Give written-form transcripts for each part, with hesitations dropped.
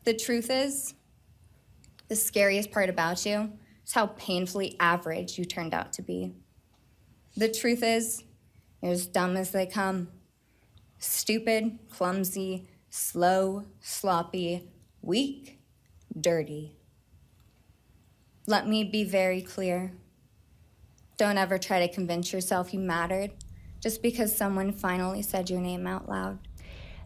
The truth is, the scariest part about you is how painfully average you turned out to be. The truth is, you're as dumb as they come. Stupid, clumsy, slow, sloppy, weak, dirty. Let me be very clear. Don't ever try to convince yourself you mattered just because someone finally said your name out loud.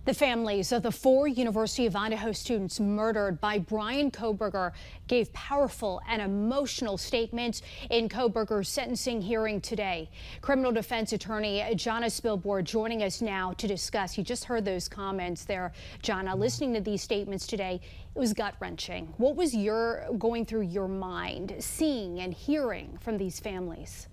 The families of the 4 University of Idaho students murdered by Bryan Kohberger gave powerful and emotional statements in Kohberger's sentencing hearing today. Criminal defense attorney Jana Spilbor joining us now to discuss. You just heard those comments there, Jana. Listening to these statements today, it was gut-wrenching. What was going through your mind, seeing and hearing from these families?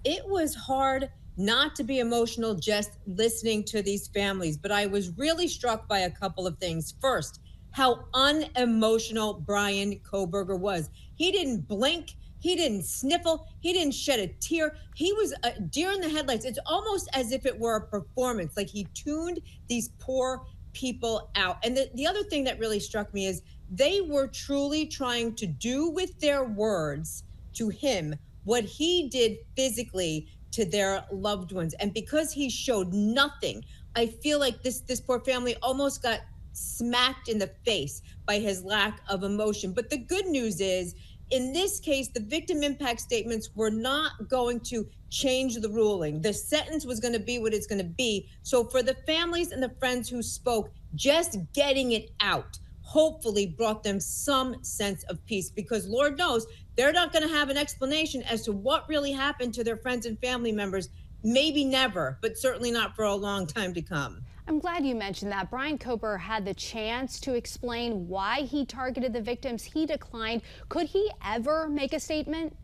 It was hard not to be emotional just listening to these families, but I was really struck by a couple of things. First, how unemotional Bryan Kohberger was. He didn't blink, he didn't sniffle, he didn't shed a tear. He was a deer in the headlights. It's almost as if it were a performance, like he tuned these poor people out. And the other thing that really struck me is they were truly trying to do with their words to him what he did physically to their loved ones. And because he showed nothing, I feel like this poor family almost got smacked in the face by his lack of emotion. But the good news is, in this case, the victim impact statements were not going to change the ruling. The sentence was going to be what it's going to be. So for the families and the friends who spoke, just getting it out hopefully brought them some sense of peace, because Lord knows they're not going to have an explanation as to what really happened to their friends and family members. Maybe never, but certainly not for a long time to come. I'm glad you mentioned that. Bryan Kohberger had the chance to explain why he targeted the victims. He declined. Could he ever make a statement?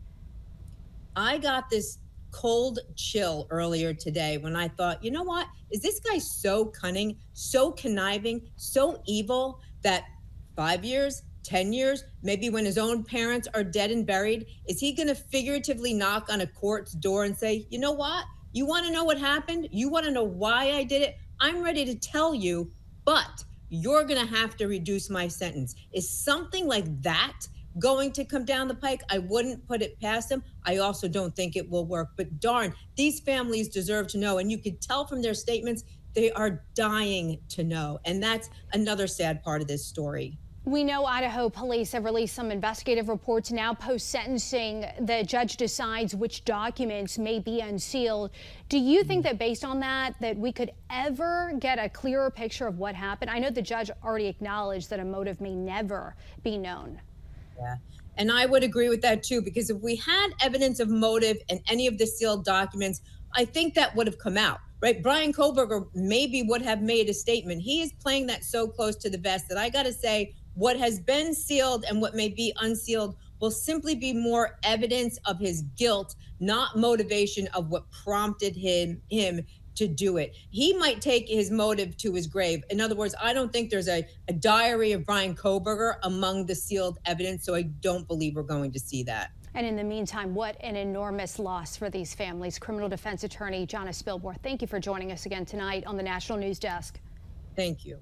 I got this cold chill earlier today when I thought, you know what? Is this guy so cunning, so conniving, so evil that 5 years, 10 years, maybe when his own parents are dead and buried, is he going to figuratively knock on a court's door and say, you know what? You want to know what happened? You want to know why I did it? I'm ready to tell you, but you're going to have to reduce my sentence. Is something like that going to come down the pike? I wouldn't put it past him. I also don't think it will work. But darn, these families deserve to know. And you could tell from their statements, they are dying to know. And that's another sad part of this story. We know Idaho police have released some investigative reports now post-sentencing. The judge decides which documents may be unsealed. Do you think that based on that we could ever get a clearer picture of what happened? I know the judge already acknowledged that a motive may never be known. Yeah, and I would agree with that too, because if we had evidence of motive in any of the sealed documents, I think that would have come out. Right, Bryan Kohberger maybe would have made a statement. He is playing that so close to the vest that I got to say, what has been sealed and what may be unsealed will simply be more evidence of his guilt, not motivation of what prompted him to do it. He might take his motive to his grave. In other words, I don't think there's a diary of Bryan Kohberger among the sealed evidence, so I don't believe we're going to see that. And in the meantime, what an enormous loss for these families. Criminal defense attorney Jana Spilbor, thank you for joining us again tonight on the National News Desk. Thank you.